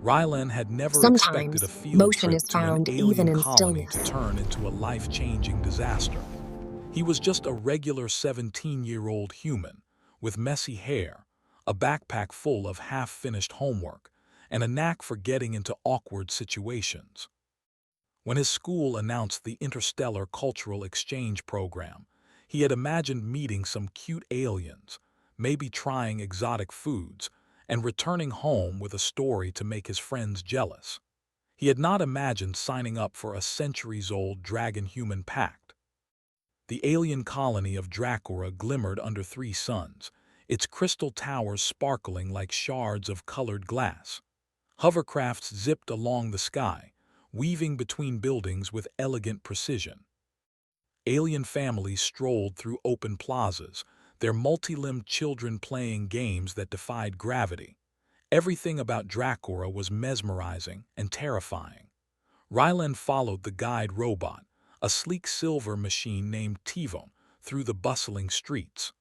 Rylan had never expected a Sometimes, field motion trip is to an found even alien in colony to stillness. turn into a life-changing disaster. He was just a regular 17-year-old human, with messy hair, a backpack full of half-finished homework, and a knack for getting into awkward situations. When his school announced the Interstellar Cultural Exchange Program, he had imagined meeting some cute aliens, maybe trying exotic foods, and returning home with a story to make his friends jealous. He had not imagined signing up for a centuries-old dragon-human pact. The alien colony of Dracora glimmered under three suns, its crystal towers sparkling like shards of colored glass. Hovercrafts zipped along the sky, weaving between buildings with elegant precision. Alien families strolled through open plazas, their multi-limbed children playing games that defied gravity. Everything about Dracora was mesmerizing and terrifying. Ryland followed the guide robot, a sleek silver machine named Tivon, through the bustling streets.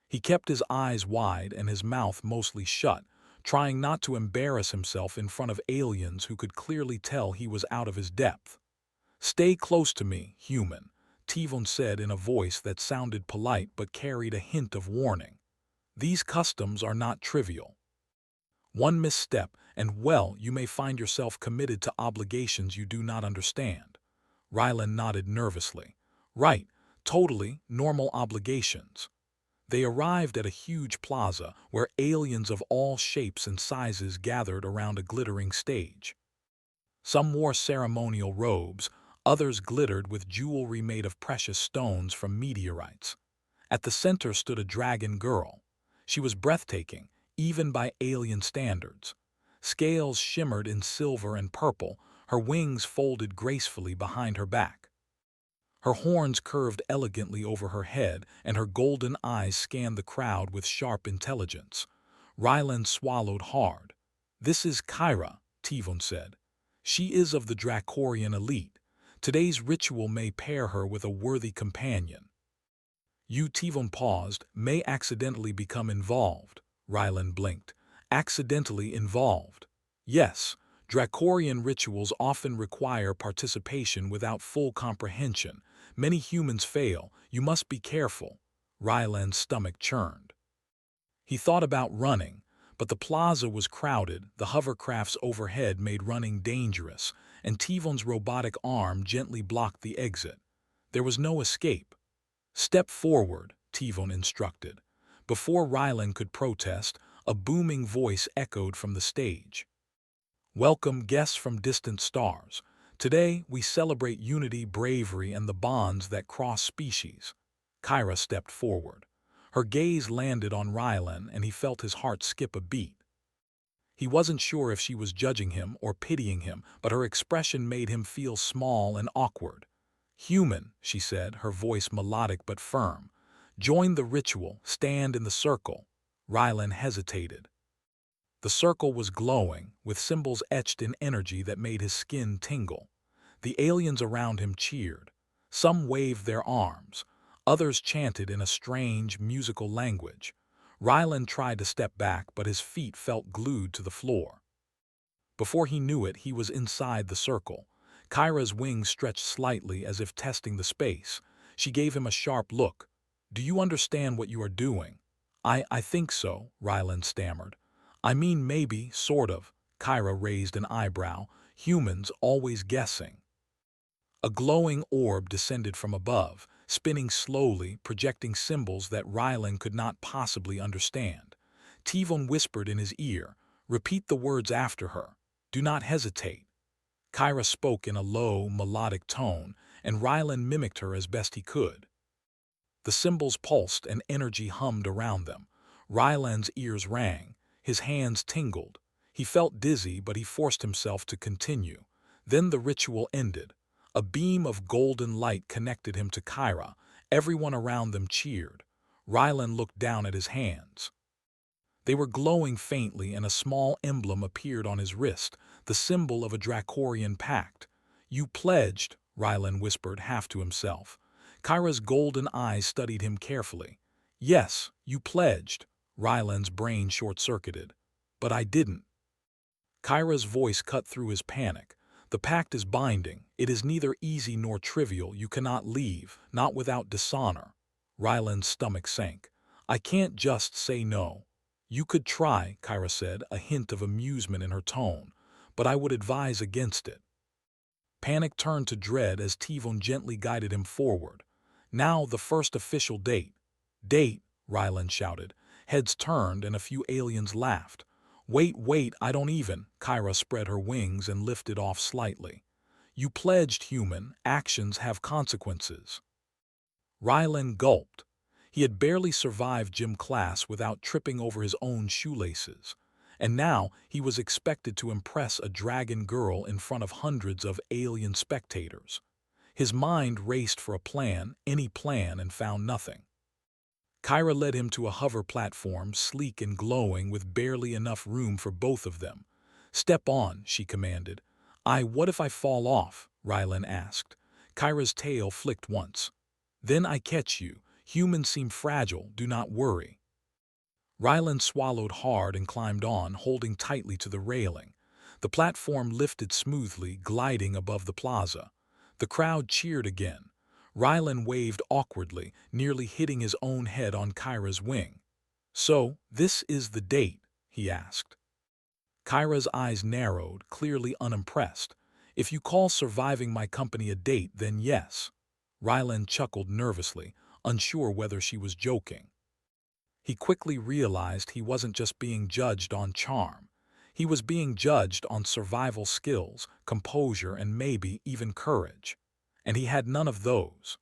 He kept his eyes wide and his mouth mostly shut, trying not to embarrass himself in front of aliens who could clearly tell he was out of his depth. "Stay close to me, human," Tivon said in a voice that sounded polite but carried a hint of warning. "These customs are not trivial. One misstep, and well, you may find yourself committed to obligations you do not understand." Rylan nodded nervously. "Right, totally normal obligations." They arrived at a huge plaza where aliens of all shapes and sizes gathered around a glittering stage. Some wore ceremonial robes, others glittered with jewelry made of precious stones from meteorites. At the center stood a dragon girl. She was breathtaking, even by alien standards. Scales shimmered in silver and purple, her wings folded gracefully behind her back. Her horns curved elegantly over her head, and her golden eyes scanned the crowd with sharp intelligence. Ryland swallowed hard. "This is Kyra," Tivon said. "She is of the Dracorian elite. Today's ritual may pair her with a worthy companion." "You," Tivon paused, "may accidentally become involved." Ryland blinked. "Accidentally involved?" "Yes. Dracorian rituals often require participation without full comprehension. Many humans fail. You must be careful." Ryland's stomach churned. He thought about running, but the plaza was crowded, the hovercrafts overhead made running dangerous, and Tivon's robotic arm gently blocked the exit. There was no escape. "Step forward," Tivon instructed. Before Ryland could protest, a booming voice echoed from the stage. "Welcome, guests from distant stars. Today, we celebrate unity, bravery, and the bonds that cross species." Kyra stepped forward. Her gaze landed on Rylan, and he felt his heart skip a beat. He wasn't sure if she was judging him or pitying him, but her expression made him feel small and awkward. "Human," she said, her voice melodic but firm. "Join the ritual, stand in the circle." Rylan hesitated. The circle was glowing, with symbols etched in energy that made his skin tingle. The aliens around him cheered. Some waved their arms. Others chanted in a strange, musical language. Rylan tried to step back, but his feet felt glued to the floor. Before he knew it, he was inside the circle. Kyra's wings stretched slightly as if testing the space. She gave him a sharp look. "Do you understand what you are doing?" I think so," Rylan stammered. "I mean maybe, sort of." Kyra raised an eyebrow. "Humans always guessing." A glowing orb descended from above, spinning slowly, projecting symbols that Rylan could not possibly understand. Tivon whispered in his ear, "Repeat the words after her. Do not hesitate." Kyra spoke in a low, melodic tone, and Rylan mimicked her as best he could. The symbols pulsed and energy hummed around them. Rylan's ears rang. His hands tingled. He felt dizzy, but he forced himself to continue. Then the ritual ended. A beam of golden light connected him to Kyra. Everyone around them cheered. Rylan looked down at his hands. They were glowing faintly, and a small emblem appeared on his wrist, the symbol of a Dracorian pact. "You pledged," Rylan whispered half to himself. Kyra's golden eyes studied him carefully. "Yes, you pledged." Rylan's brain short-circuited. "But I didn't." Kyra's voice cut through his panic. The pact is binding. It is neither easy nor trivial. You cannot leave, not without dishonor. Ryland's stomach sank. I can't just say no. You could try, Kyra said, a hint of amusement in her tone, but I would advise against it. Panic turned to dread as Tivon gently guided him forward. Now the first official date. Date, Ryland shouted. Heads turned and a few aliens laughed. Wait, I don't even. Kyra spread her wings and lifted off slightly. You pledged, human. Actions have consequences. Ryland gulped. He had barely survived gym class without tripping over his own shoelaces. And now he was expected to impress a dragon girl in front of hundreds of alien spectators. His mind raced for a plan, any plan, and found nothing. Kyra led him to a hover platform, sleek and glowing, with barely enough room for both of them. Step on, she commanded. What if I fall off? Ryland asked. Kyra's tail flicked once. Then I catch you. Humans seem fragile, do not worry. Ryland swallowed hard and climbed on, holding tightly to the railing. The platform lifted smoothly, gliding above the plaza. The crowd cheered again. Ryland waved awkwardly, nearly hitting his own head on Kyra's wing. So, this is the date? He asked. Kyra's eyes narrowed, clearly unimpressed. If you call surviving my company a date, then yes. Ryland chuckled nervously, unsure whether she was joking. He quickly realized he wasn't just being judged on charm. He was being judged on survival skills, composure, and maybe even courage. And he had none of those.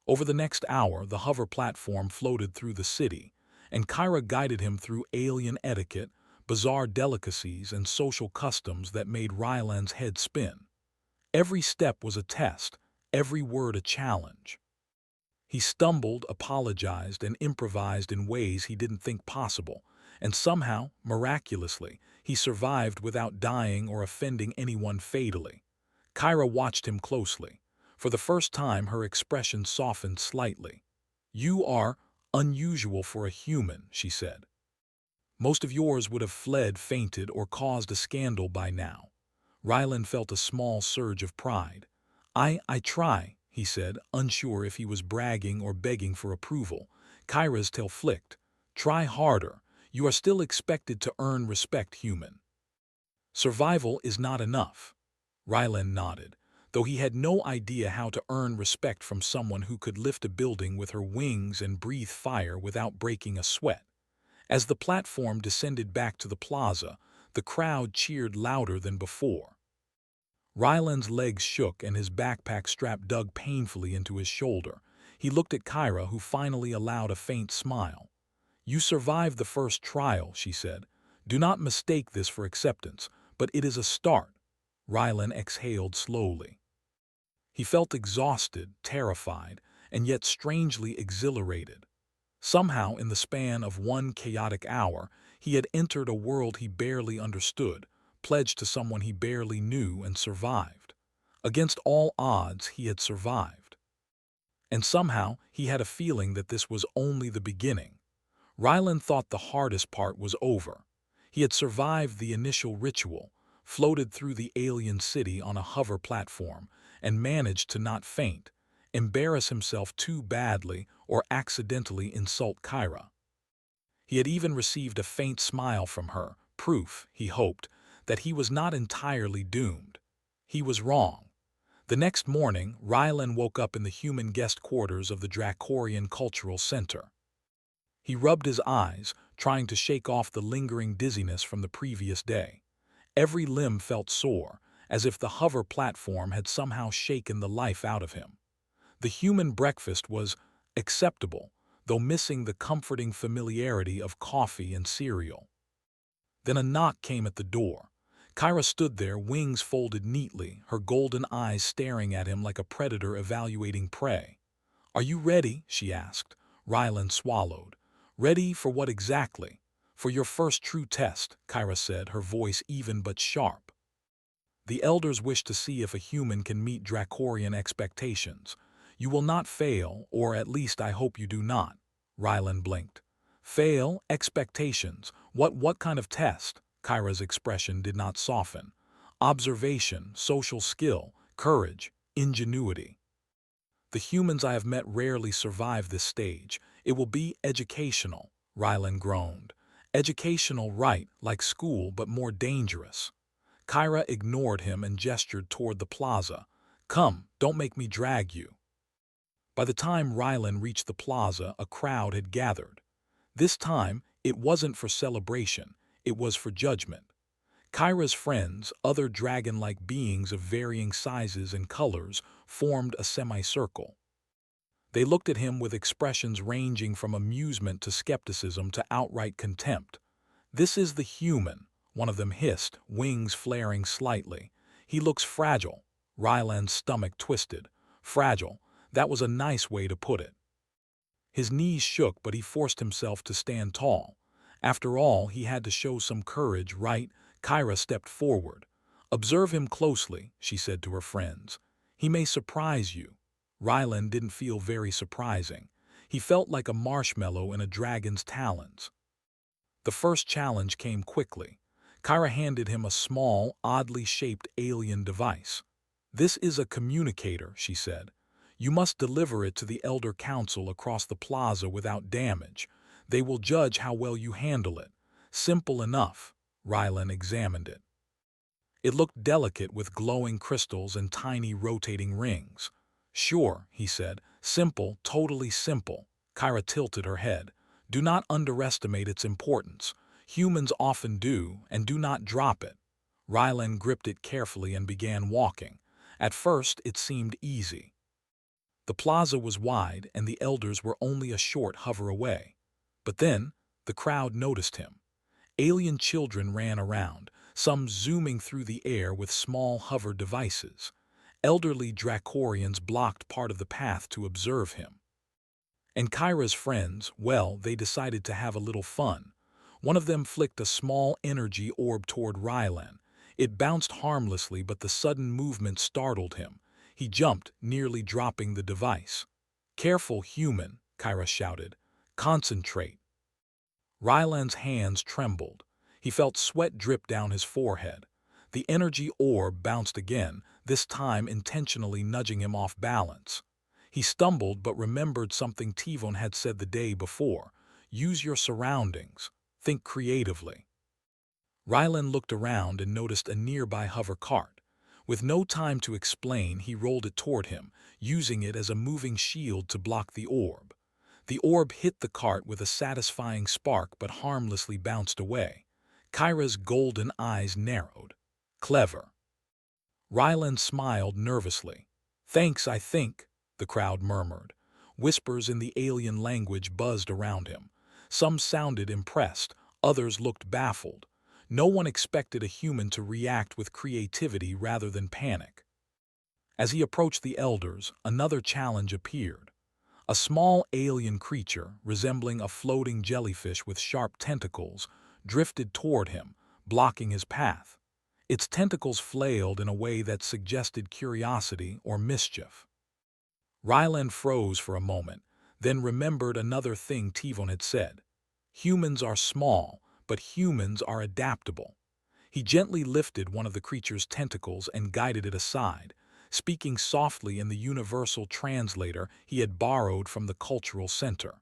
Over the next hour, the hover platform floated through the city, and Kyra guided him through alien etiquette, bizarre delicacies, and social customs that made Ryland's head spin. Every step was a test, every word a challenge. He stumbled, apologized, and improvised in ways he didn't think possible, and somehow, miraculously, he survived without dying or offending anyone fatally. Kyra watched him closely. For the first time, her expression softened slightly. You are unusual for a human, she said. Most of yours would have fled, fainted, or caused a scandal by now. Ryland felt a small surge of pride. I try, he said, unsure if he was bragging or begging for approval. Kyra's tail flicked. Try harder. You are still expected to earn respect, human. Survival is not enough. Ryland nodded, though he had no idea how to earn respect from someone who could lift a building with her wings and breathe fire without breaking a sweat. As the platform descended back to the plaza, the crowd cheered louder than before. Ryland's legs shook and his backpack strap dug painfully into his shoulder. He looked at Kyra, who finally allowed a faint smile. You survived the first trial, she said. Do not mistake this for acceptance, but it is a start. Ryland exhaled slowly. He felt exhausted, terrified, and yet strangely exhilarated. Somehow, in the span of one chaotic hour, he had entered a world he barely understood, pledged to someone he barely knew, and survived. Against all odds, he had survived. And somehow, he had a feeling that this was only the beginning. Ryland thought the hardest part was over. He had survived the initial ritual, floated through the alien city on a hover platform, and managed to not faint, embarrass himself too badly, or accidentally insult Kyra. He had even received a faint smile from her, proof, he hoped, that he was not entirely doomed. He was wrong. The next morning, Ryland woke up in the human guest quarters of the Dracorian Cultural Center. He rubbed his eyes, trying to shake off the lingering dizziness from the previous day. Every limb felt sore, as if the hover platform had somehow shaken the life out of him. The human breakfast was acceptable, though missing the comforting familiarity of coffee and cereal. Then a knock came at the door. Kyra stood there, wings folded neatly, her golden eyes staring at him like a predator evaluating prey. Are you ready? She asked. Ryland swallowed. Ready for what exactly? For your first true test, Kyra said, her voice even but sharp. The elders wish to see if a human can meet Dracorian expectations. You will not fail, or at least I hope you do not. Ryland blinked. Fail? Expectations? What kind of test? Kyra's expression did not soften. Observation, social skill, courage, ingenuity. The humans I have met rarely survive this stage. It will be educational, Rylan groaned. Educational, right, like school, but more dangerous. Kyra ignored him and gestured toward the plaza. Come, don't make me drag you. By the time Rylan reached the plaza, a crowd had gathered. This time, it wasn't for celebration, it was for judgment. Kyra's friends, other dragon-like beings of varying sizes and colors, formed a semicircle. They looked at him with expressions ranging from amusement to skepticism to outright contempt. "This is the human," one of them hissed, wings flaring slightly. "He looks fragile." Ryland's stomach twisted. Fragile. That was a nice way to put it. His knees shook, but he forced himself to stand tall. After all, he had to show some courage, right? Kyra stepped forward. "Observe him closely," she said to her friends. "He may surprise you." Ryland didn't feel very surprising. He felt like a marshmallow in a dragon's talons. The first challenge came quickly. Kyra handed him a small, oddly shaped alien device. "This is a communicator," she said. "You must deliver it to the Elder Council across the plaza without damage. They will judge how well you handle it." Simple enough. Rylan examined it. It looked delicate with glowing crystals and tiny rotating rings. "Sure," he said. "Simple, totally simple." Kyra tilted her head. "Do not underestimate its importance. Humans often do, and do not drop it." Rylan gripped it carefully and began walking. At first, it seemed easy. The plaza was wide, and the elders were only a short hover away. But then, the crowd noticed him. Alien children ran around, some zooming through the air with small hover devices. Elderly Dracorians blocked part of the path to observe him. And Kyra's friends, well, they decided to have a little fun. One of them flicked a small energy orb toward Rylan. It bounced harmlessly, but the sudden movement startled him. He jumped, nearly dropping the device. "Careful, human," Kyra shouted. "Concentrate." Ryland's hands trembled. He felt sweat drip down his forehead. The energy orb bounced again, this time intentionally nudging him off balance. He stumbled but remembered something Tivon had said the day before. "Use your surroundings. Think creatively." Rylan looked around and noticed a nearby hover cart. With no time to explain, he rolled it toward him, using it as a moving shield to block the orb. The orb hit the cart with a satisfying spark but harmlessly bounced away. Kyra's golden eyes narrowed. "Clever." Rylan smiled nervously. "Thanks, I think," the crowd murmured. Whispers in the alien language buzzed around him. Some sounded impressed, others looked baffled. No one expected a human to react with creativity rather than panic. As he approached the elders, another challenge appeared. A small alien creature, resembling a floating jellyfish with sharp tentacles, drifted toward him, blocking his path. Its tentacles flailed in a way that suggested curiosity or mischief. Ryland froze for a moment, then remembered another thing Tivon had said. Humans are small, but humans are adaptable. He gently lifted one of the creature's tentacles and guided it aside, speaking softly in the universal translator he had borrowed from the cultural center.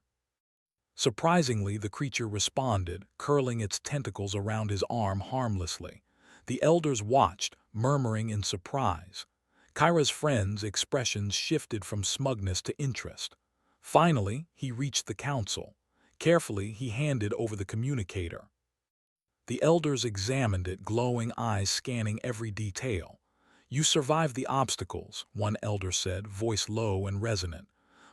Surprisingly, the creature responded, curling its tentacles around his arm harmlessly. The elders watched, murmuring in surprise. Kyra's friends' expressions shifted from smugness to interest. Finally, he reached the council. Carefully, he handed over the communicator. The elders examined it, glowing eyes scanning every detail. "You survived the obstacles," one elder said, voice low and resonant.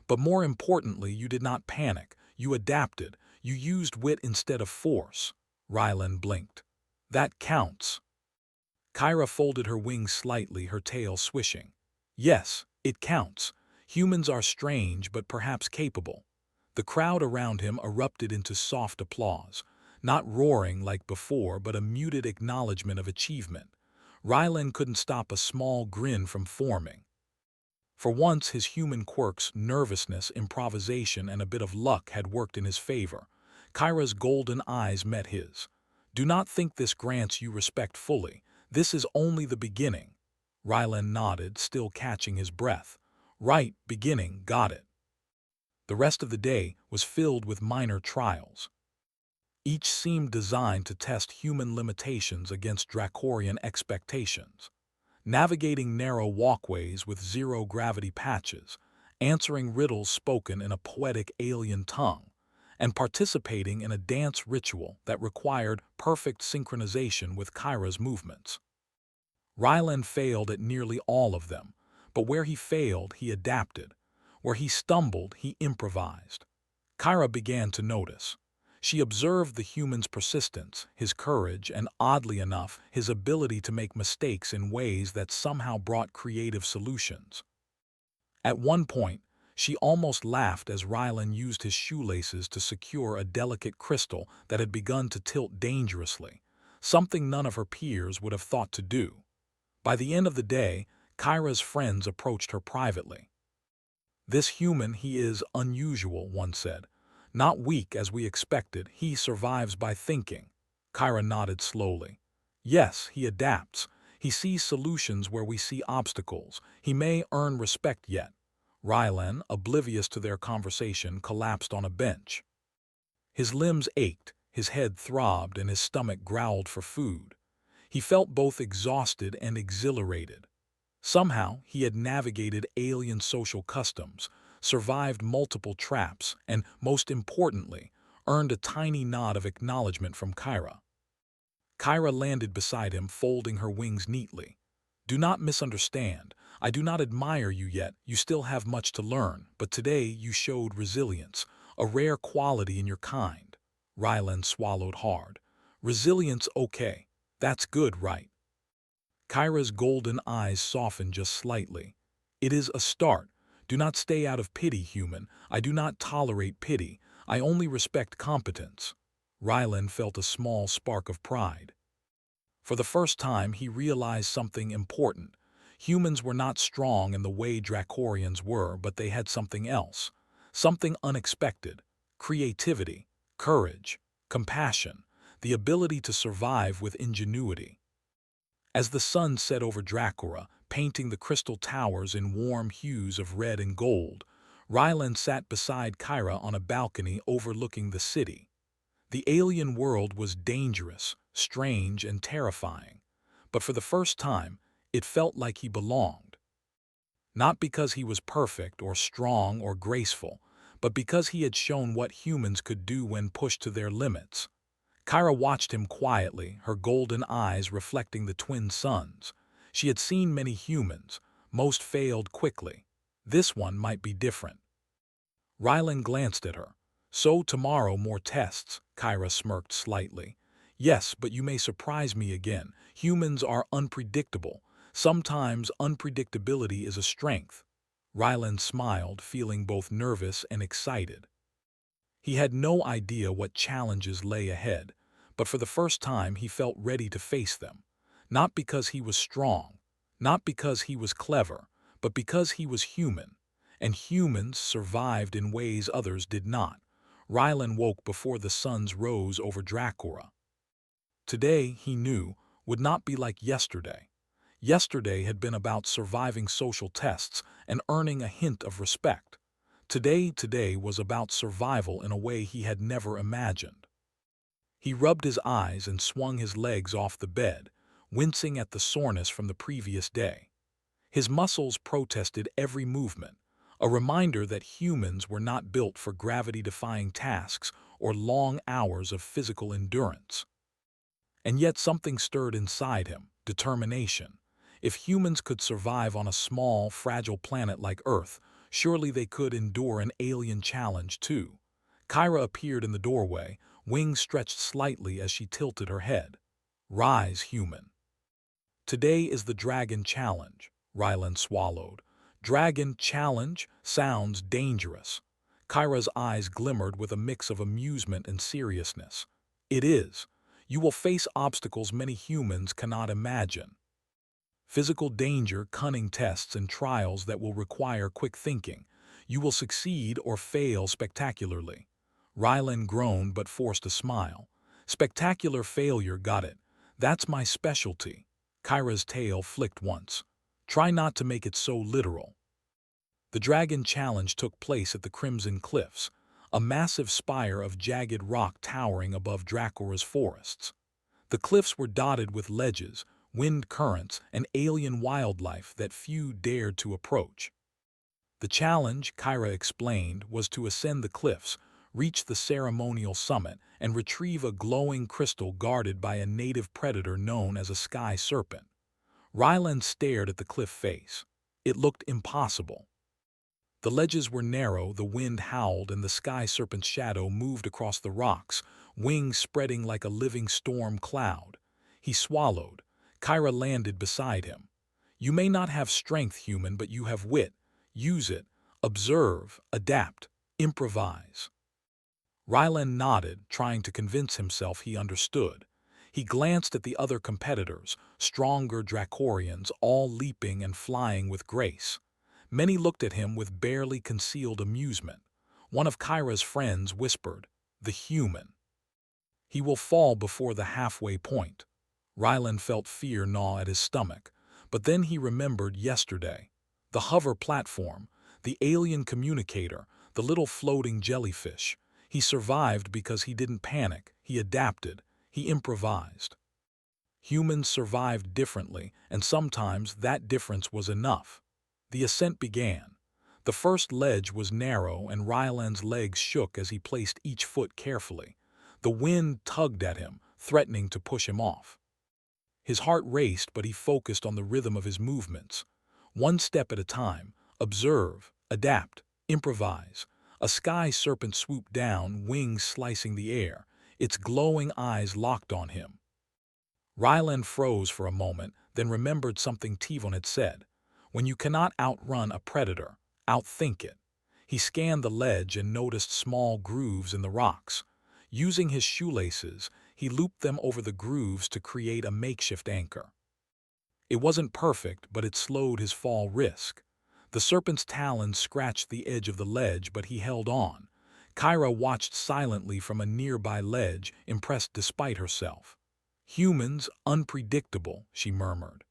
"But more importantly, you did not panic. You adapted. You used wit instead of force." Rylan blinked. "That counts." Kyra folded her wings slightly, her tail swishing. "Yes, it counts. Humans are strange, but perhaps capable." The crowd around him erupted into soft applause, not roaring like before, but a muted acknowledgement of achievement. Rylan couldn't stop a small grin from forming. For once, his human quirks, nervousness, improvisation, and a bit of luck had worked in his favor. Kyra's golden eyes met his. Do not think this grants you respect fully. This is only the beginning. Rylan nodded, still catching his breath. Right, beginning, got it. The rest of the day was filled with minor trials. Each seemed designed to test human limitations against Dracorian expectations. Navigating narrow walkways with zero-gravity patches, answering riddles spoken in a poetic alien tongue, and participating in a dance ritual that required perfect synchronization with Kyra's movements. Ryland failed at nearly all of them, but where he failed, he adapted. Where he stumbled, he improvised. Kyra began to notice. She observed the human's persistence, his courage, and oddly enough, his ability to make mistakes in ways that somehow brought creative solutions. At one point, she almost laughed as Rylan used his shoelaces to secure a delicate crystal that had begun to tilt dangerously, something none of her peers would have thought to do. By the end of the day, Kyra's friends approached her privately. "This human, he is unusual," one said. "Not weak as we expected, he survives by thinking." Kyra nodded slowly. "Yes, he adapts. He sees solutions where we see obstacles. He may earn respect yet." Rylan, oblivious to their conversation, collapsed on a bench. His limbs ached, his head throbbed, and his stomach growled for food. He felt both exhausted and exhilarated. Somehow, he had navigated alien social customs, survived multiple traps, and, most importantly, earned a tiny nod of acknowledgement from Kyra. Kyra landed beside him, folding her wings neatly. "Do not misunderstand. I do not admire you yet. You still have much to learn, but today you showed resilience, a rare quality in your kind." Ryland swallowed hard. "Resilience, okay. That's good, right?" Kyra's golden eyes softened just slightly. "It is a start. Do not stay out of pity, human. I do not tolerate pity. I only respect competence." Ryland felt a small spark of pride. For the first time, he realized something important. Humans were not strong in the way Dracorians were, but they had something else. Something unexpected. Creativity, courage, compassion, the ability to survive with ingenuity. As the sun set over Dracora, painting the crystal towers in warm hues of red and gold, Ryland sat beside Kyra on a balcony overlooking the city. The alien world was dangerous, strange, and terrifying, but for the first time, it felt like he belonged. Not because he was perfect or strong or graceful, but because he had shown what humans could do when pushed to their limits. Kyra watched him quietly, her golden eyes reflecting the twin suns. She had seen many humans, most failed quickly. This one might be different. Rylan glanced at her. "So tomorrow more tests," Kyra smirked slightly. "Yes, but you may surprise me again. Humans are unpredictable. Sometimes unpredictability is a strength." Rylan smiled, feeling both nervous and excited. He had no idea what challenges lay ahead, but for the first time he felt ready to face them. Not because he was strong, not because he was clever, but because he was human. And humans survived in ways others did not. Rylan woke before the suns rose over Dracora. Today, he knew, would not be like yesterday. Yesterday had been about surviving social tests and earning a hint of respect. Today was about survival in a way he had never imagined. He rubbed his eyes and swung his legs off the bed, wincing at the soreness from the previous day. His muscles protested every movement, a reminder that humans were not built for gravity-defying tasks or long hours of physical endurance. And yet something stirred inside him, determination. If humans could survive on a small, fragile planet like Earth, surely they could endure an alien challenge too. Kyra appeared in the doorway, wings stretched slightly as she tilted her head. "Rise, human." "Today is the Dragon Challenge," Rylan swallowed. "Dragon Challenge sounds dangerous." Kyra's eyes glimmered with a mix of amusement and seriousness. "It is. You will face obstacles many humans cannot imagine. Physical danger, cunning tests, and trials that will require quick thinking. You will succeed or fail spectacularly." Rylan groaned but forced a smile. Spectacular failure, got it. That's my specialty. Kyra's tail flicked once. Try not to make it so literal. The Dragon Challenge took place at the Crimson Cliffs, a massive spire of jagged rock towering above Dracora's forests. The cliffs were dotted with ledges, wind currents, and alien wildlife that few dared to approach. The challenge, Kyra explained, was to ascend the cliffs, reach the ceremonial summit, and retrieve a glowing crystal guarded by a native predator known as a sky serpent. Ryland stared at the cliff face. It looked impossible. The ledges were narrow, the wind howled, and the sky serpent's shadow moved across the rocks, wings spreading like a living storm cloud. He swallowed. Kyra landed beside him. You may not have strength, human, but you have wit. Use it. Observe, adapt, improvise. Ryland nodded, trying to convince himself he understood. He glanced at the other competitors, stronger Dracorians, all leaping and flying with grace. Many looked at him with barely concealed amusement. One of Kyra's friends whispered, "The human. He will fall before the halfway point." Ryland felt fear gnaw at his stomach, but then he remembered yesterday. The hover platform, the alien communicator, the little floating jellyfish. He survived because he didn't panic, he adapted, he improvised. Humans survived differently, and sometimes that difference was enough. The ascent began. The first ledge was narrow, and Ryland's legs shook as he placed each foot carefully. The wind tugged at him, threatening to push him off. His heart raced, but he focused on the rhythm of his movements. One step at a time, observe, adapt, improvise. A sky serpent swooped down, wings slicing the air, its glowing eyes locked on him. Ryland froze for a moment, then remembered something Tivon had said. When you cannot outrun a predator, outthink it. He scanned the ledge and noticed small grooves in the rocks. Using his shoelaces, he looped them over the grooves to create a makeshift anchor. It wasn't perfect, but it slowed his fall risk. The serpent's talons scratched the edge of the ledge, but he held on. Kyra watched silently from a nearby ledge, impressed despite herself. "Humans, unpredictable," she murmured.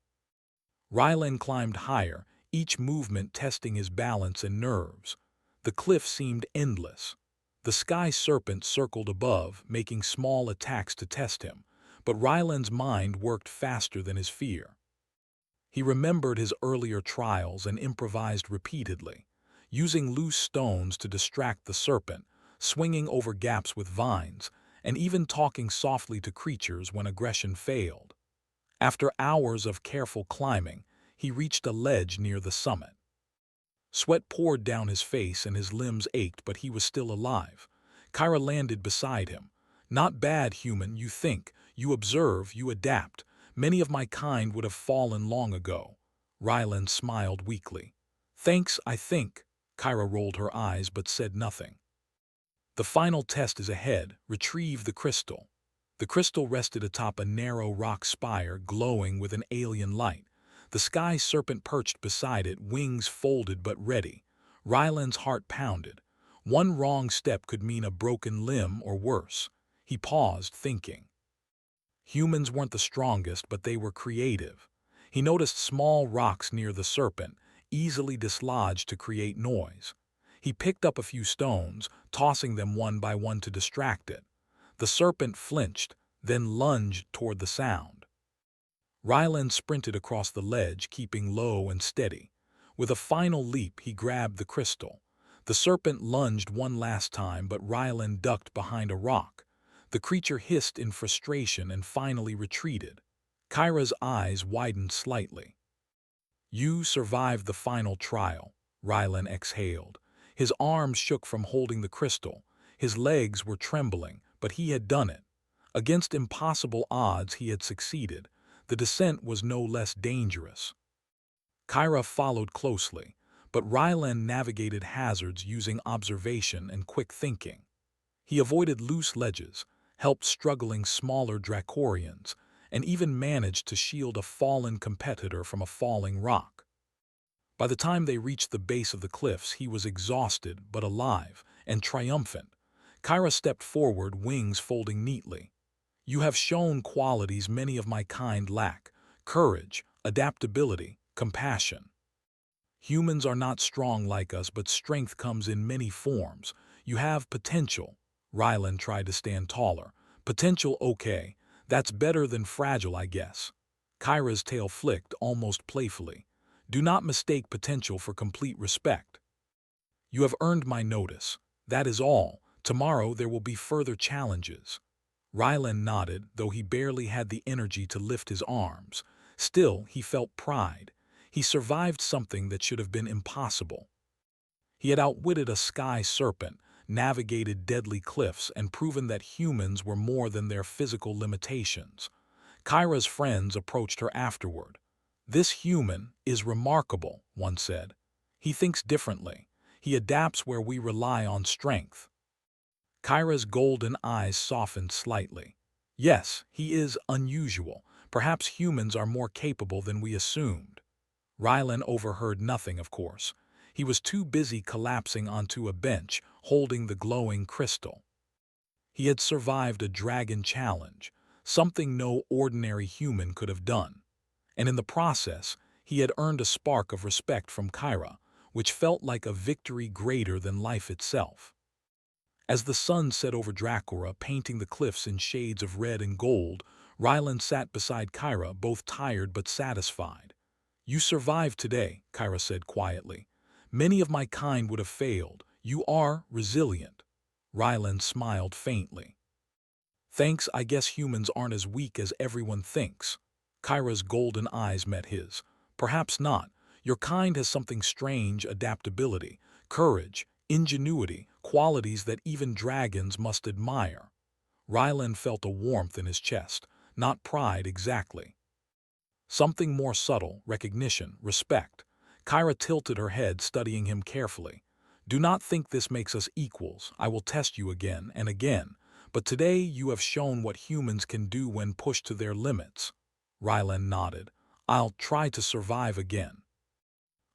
Ryland climbed higher, each movement testing his balance and nerves. The cliff seemed endless. The sky serpent circled above, making small attacks to test him, but Ryland's mind worked faster than his fear. He remembered his earlier trials and improvised repeatedly, using loose stones to distract the serpent, swinging over gaps with vines, and even talking softly to creatures when aggression failed. After hours of careful climbing, he reached a ledge near the summit. Sweat poured down his face and his limbs ached, but he was still alive. Kyra landed beside him. "Not bad, human, you think, you observe, you adapt. Many of my kind would have fallen long ago." Ryland smiled weakly. "Thanks, I think." Kyra rolled her eyes but said nothing. "The final test is ahead. Retrieve the crystal." The crystal rested atop a narrow rock spire glowing with an alien light. The sky serpent perched beside it, wings folded but ready. Ryland's heart pounded. One wrong step could mean a broken limb or worse. He paused, thinking. Humans weren't the strongest, but they were creative. He noticed small rocks near the serpent, easily dislodged to create noise. He picked up a few stones, tossing them one by one to distract it. The serpent flinched, then lunged toward the sound. Ryland sprinted across the ledge, keeping low and steady. With a final leap, he grabbed the crystal. The serpent lunged one last time, but Ryland ducked behind a rock. The creature hissed in frustration and finally retreated. Kyra's eyes widened slightly. "You survived the final trial," Ryland exhaled. His arms shook from holding the crystal. His legs were trembling, but he had done it. Against impossible odds, he had succeeded. The descent was no less dangerous. Kyra followed closely, but Ryland navigated hazards using observation and quick thinking. He avoided loose ledges, helped struggling smaller Dracorians, and even managed to shield a fallen competitor from a falling rock. By the time they reached the base of the cliffs, he was exhausted but alive and triumphant. Kyra stepped forward, wings folding neatly. You have shown qualities many of my kind lack: courage, adaptability, compassion. Humans are not strong like us, but strength comes in many forms. You have potential. Rylan tried to stand taller. Potential, okay. That's better than fragile, I guess. Kyra's tail flicked almost playfully. Do not mistake potential for complete respect. You have earned my notice. That is all. Tomorrow there will be further challenges. Rylan nodded, though he barely had the energy to lift his arms. Still, he felt pride. He survived something that should have been impossible. He had outwitted a sky serpent, navigated deadly cliffs, and proven that humans were more than their physical limitations. Kyra's friends approached her afterward. This human is remarkable, one said. He thinks differently. He adapts where we rely on strength. Kyra's golden eyes softened slightly. Yes, he is unusual. Perhaps humans are more capable than we assumed. Rylan overheard nothing, of course. He was too busy collapsing onto a bench, holding the glowing crystal. He had survived a dragon challenge, something no ordinary human could have done. And in the process, he had earned a spark of respect from Kyra, which felt like a victory greater than life itself. As the sun set over Dracora, painting the cliffs in shades of red and gold, Rylan sat beside Kyra, both tired but satisfied. You survived today, Kyra said quietly. Many of my kind would have failed. You are resilient. Rylan smiled faintly. Thanks, I guess humans aren't as weak as everyone thinks. Kyra's golden eyes met his. Perhaps not. Your kind has something strange: adaptability, courage, ingenuity, qualities that even dragons must admire. Rylan felt a warmth in his chest, not pride exactly. Something more subtle: recognition, respect. Kyra tilted her head, studying him carefully. Do not think this makes us equals. I will test you again and again. But today you have shown what humans can do when pushed to their limits. Rylan nodded. I'll try to survive again.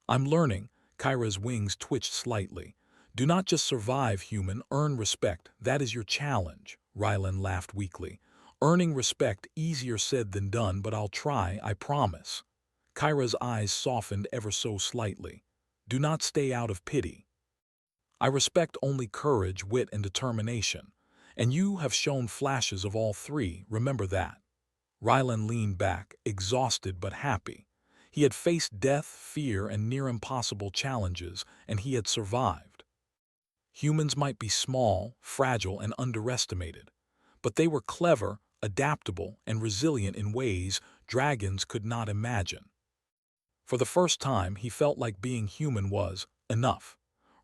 I'm learning. Kyra's wings twitched slightly. Do not just survive, human. Earn respect. That is your challenge. Rylan laughed weakly. Earning respect, easier said than done, but I'll try, I promise. Kyra's eyes softened ever so slightly. Do not stay out of pity. I respect only courage, wit, and determination. And you have shown flashes of all three, remember that. Rylan leaned back, exhausted but happy. He had faced death, fear, and near-impossible challenges, and he had survived. Humans might be small, fragile, and underestimated, but they were clever, adaptable, and resilient in ways dragons could not imagine. For the first time, he felt like being human was enough.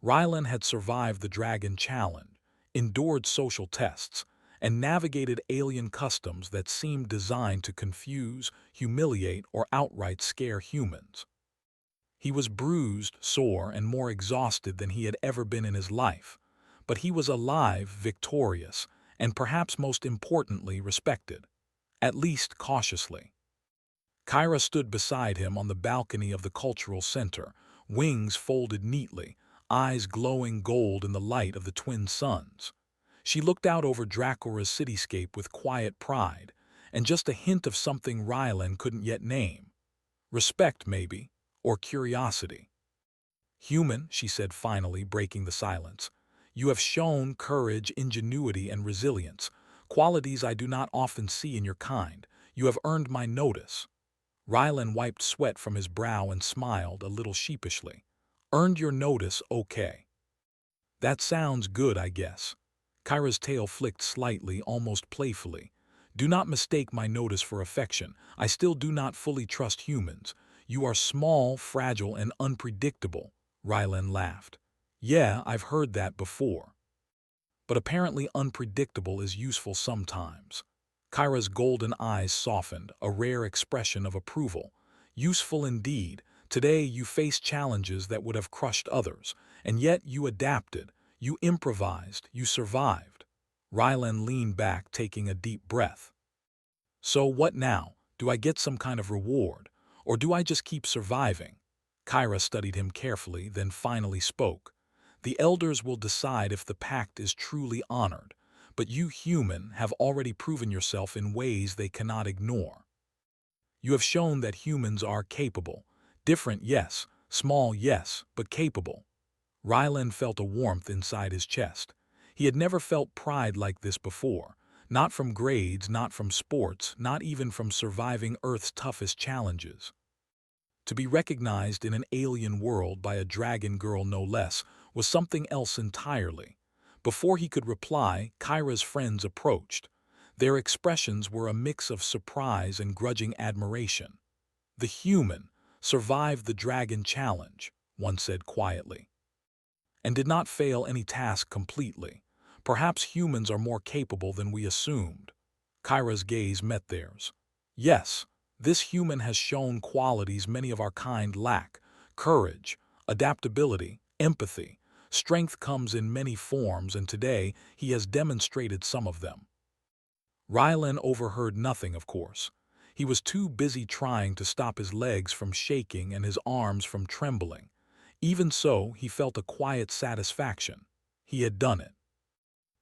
Rylan had survived the dragon challenge, endured social tests, and navigated alien customs that seemed designed to confuse, humiliate, or outright scare humans. He was bruised, sore, and more exhausted than he had ever been in his life, but he was alive, victorious, and perhaps most importantly respected, at least cautiously. Kyra stood beside him on the balcony of the cultural center, wings folded neatly, eyes glowing gold in the light of the twin suns. She looked out over Dracora's cityscape with quiet pride, and just a hint of something Rylan couldn't yet name. Respect, maybe, or curiosity. Human, she said finally, breaking the silence, you have shown courage, ingenuity, and resilience, qualities I do not often see in your kind. You have earned my notice. Rylan wiped sweat from his brow and smiled a little sheepishly. Earned your notice, okay. That sounds good, I guess. Kyra's tail flicked slightly, almost playfully. Do not mistake my notice for affection. I still do not fully trust humans. You are small, fragile, and unpredictable. Rylan laughed. Yeah, I've heard that before. But apparently unpredictable is useful sometimes. Kyra's golden eyes softened, a rare expression of approval. Useful indeed. Today you faced challenges that would have crushed others, and yet you adapted, you improvised, you survived. Rylan leaned back, taking a deep breath. So what now? Do I get some kind of reward? Or do I just keep surviving? Kyra studied him carefully, then finally spoke. The elders will decide if the pact is truly honored, but you human have already proven yourself in ways they cannot ignore. You have shown that humans are capable. Different, yes. Small, yes, but capable. Ryland felt a warmth inside his chest. He had never felt pride like this before. Not from grades, not from sports, not even from surviving Earth's toughest challenges. To be recognized in an alien world by a dragon girl no less was something else entirely. Before he could reply, Kyra's friends approached. Their expressions were a mix of surprise and grudging admiration. The human survived the dragon challenge, one said quietly, and did not fail any task completely. Perhaps humans are more capable than we assumed. Kyra's gaze met theirs. Yes, this human has shown qualities many of our kind lack: courage, adaptability, empathy. Strength comes in many forms, and today he has demonstrated some of them. Rylan overheard nothing, of course. He was too busy trying to stop his legs from shaking and his arms from trembling. Even so, he felt a quiet satisfaction. He had done it.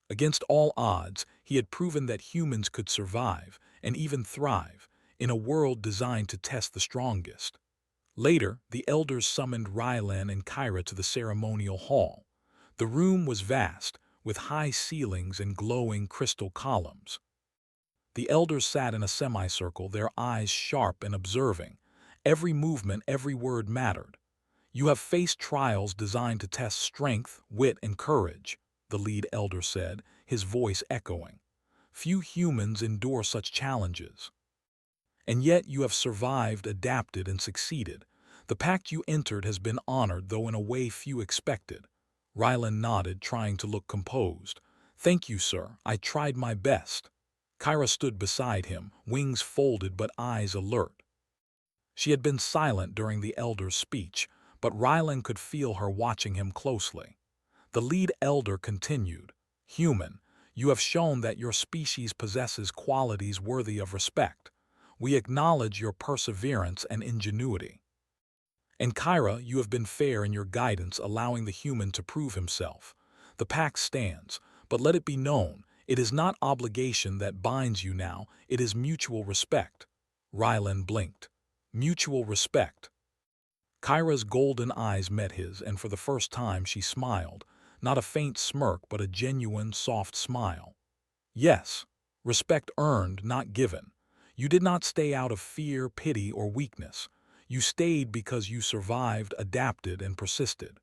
Against all odds, he had proven that humans could survive, and even thrive, in a world designed to test the strongest. Later, the elders summoned Rylan and Kyra to the ceremonial hall. The room was vast, with high ceilings and glowing crystal columns. The elders sat in a semicircle, their eyes sharp and observing. Every movement, every word mattered. You have faced trials designed to test strength, wit, and courage, the lead elder said, his voice echoing. Few humans endure such challenges. And yet you have survived, adapted, and succeeded. The pact you entered has been honored, though in a way few expected. Rylan nodded, trying to look composed. Thank you, sir. I tried my best. Kyra stood beside him, wings folded but eyes alert. She had been silent during the elder's speech, but Rylan could feel her watching him closely. The lead elder continued, Human, you have shown that your species possesses qualities worthy of respect. We acknowledge your perseverance and ingenuity. And Kyra, you have been fair in your guidance, allowing the human to prove himself. The pact stands, but let it be known, it is not obligation that binds you now, it is mutual respect. Rylan blinked. Mutual respect. Kyra's golden eyes met his, and for the first time she smiled, not a faint smirk but a genuine, soft smile. Yes, respect earned, not given. You did not stay out of fear, pity, or weakness. You stayed because you survived, adapted, and persisted.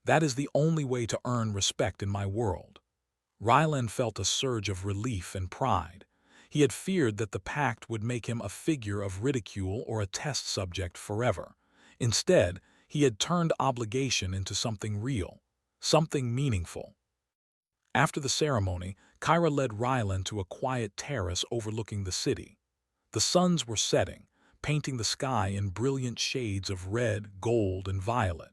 That is the only way to earn respect in my world. Rylan felt a surge of relief and pride. He had feared that the pact would make him a figure of ridicule or a test subject forever. Instead, he had turned obligation into something real, something meaningful. After the ceremony, Kyra led Rylan to a quiet terrace overlooking the city. The suns were setting, painting the sky in brilliant shades of red, gold, and violet.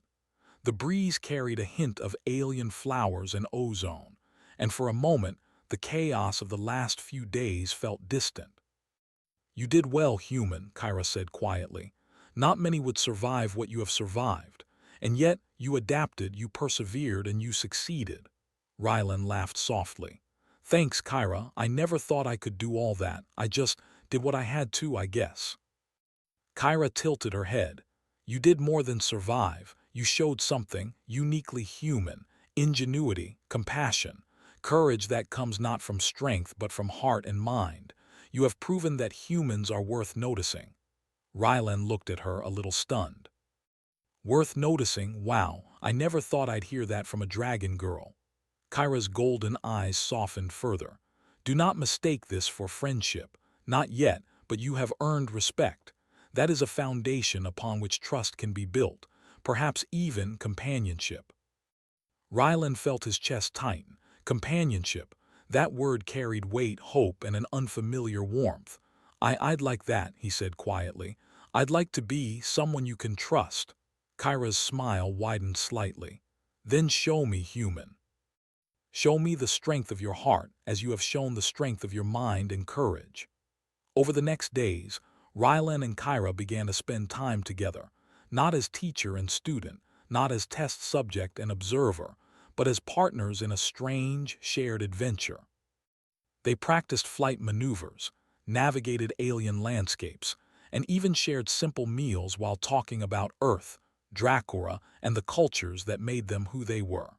The breeze carried a hint of alien flowers and ozone, and for a moment, the chaos of the last few days felt distant. You did well, human, Kyra said quietly. Not many would survive what you have survived, and yet you adapted, you persevered, and you succeeded. Rylan laughed softly. Thanks, Kyra. I never thought I could do all that. I just did what I had to, I guess. Kyra tilted her head. You did more than survive. You showed something uniquely human: ingenuity, compassion, courage that comes not from strength but from heart and mind. You have proven that humans are worth noticing. Rylan looked at her, a little stunned. Worth noticing? Wow, I never thought I'd hear that from a dragon girl. Kyra's golden eyes softened further. Do not mistake this for friendship. Not yet, but you have earned respect. That is a foundation upon which trust can be built, perhaps even companionship. Rylan felt his chest tighten. Companionship. That word carried weight, hope, and an unfamiliar warmth. I'd like that, he said quietly. I'd like to be someone you can trust. Kyra's smile widened slightly. Then show me, human. Show me the strength of your heart, as you have shown the strength of your mind and courage. Over the next days, Rylan and Kyra began to spend time together, not as teacher and student, not as test subject and observer, but as partners in a strange, shared adventure. They practiced flight maneuvers, navigated alien landscapes, and even shared simple meals while talking about Earth, Dracora, and the cultures that made them who they were.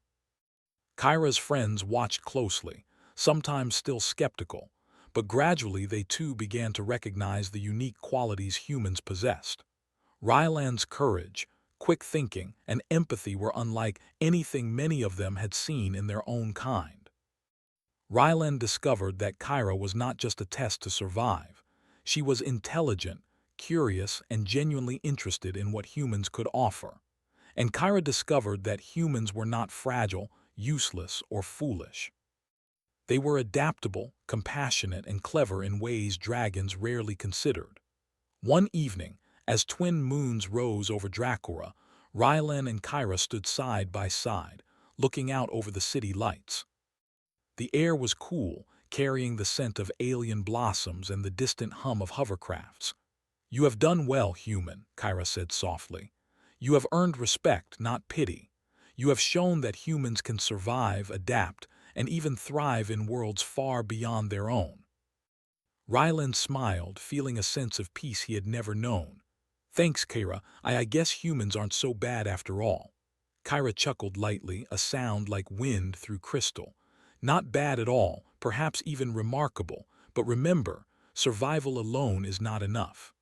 Kyra's friends watched closely, sometimes still skeptical, but gradually they too began to recognize the unique qualities humans possessed. Ryland's courage, quick thinking, and empathy were unlike anything many of them had seen in their own kind. Ryland discovered that Kyra was not just a test to survive. She was intelligent, curious, and genuinely interested in what humans could offer. And Kyra discovered that humans were not fragile, useless, or foolish. They were adaptable, compassionate, and clever in ways dragons rarely considered. One evening, as twin moons rose over Dracora, Rylan and Kyra stood side by side, looking out over the city lights. The air was cool, carrying the scent of alien blossoms and the distant hum of hovercrafts. "You have done well, human," Kyra said softly. "You have earned respect, not pity. You have shown that humans can survive, adapt, and even thrive in worlds far beyond their own." Ryland smiled, feeling a sense of peace he had never known. "Thanks, Kyra. I guess humans aren't so bad after all." Kyra chuckled lightly, a sound like wind through crystal. "Not bad at all, perhaps even remarkable, but remember, survival alone is not enough.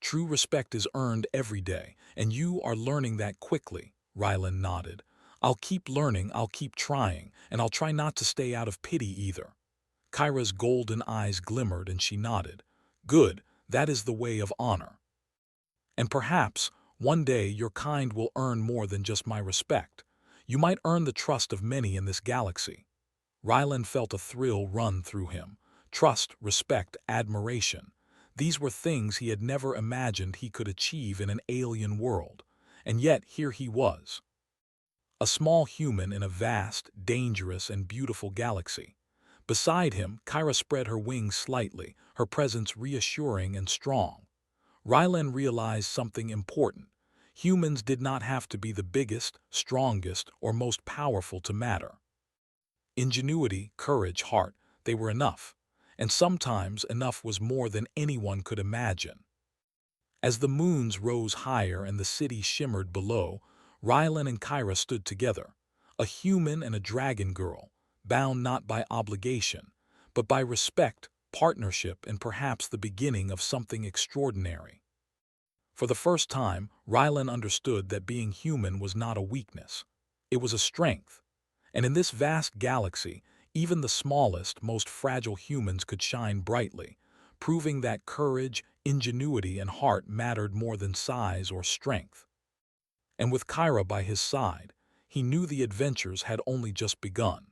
True respect is earned every day, and you are learning that quickly." Ryland nodded. "I'll keep learning, I'll keep trying, and I'll try not to stay out of pity either." Kyra's golden eyes glimmered and she nodded. "Good, that is the way of honor. And perhaps, one day your kind will earn more than just my respect. You might earn the trust of many in this galaxy." Ryland felt a thrill run through him. Trust, respect, admiration. These were things he had never imagined he could achieve in an alien world. And yet here he was, a small human in a vast, dangerous, and beautiful galaxy. Beside him, Kyra spread her wings slightly, her presence reassuring and strong. Ryland realized something important. Humans did not have to be the biggest, strongest, or most powerful to matter. Ingenuity, courage, heart, they were enough. And sometimes enough was more than anyone could imagine. As the moons rose higher and the city shimmered below, Rylan and Kyra stood together, a human and a dragon girl, bound not by obligation, but by respect, partnership, and perhaps the beginning of something extraordinary. For the first time, Rylan understood that being human was not a weakness. It was a strength. And in this vast galaxy, even the smallest, most fragile humans could shine brightly, proving that courage, ingenuity, and heart mattered more than size or strength. And with Kyra by his side, he knew the adventures had only just begun.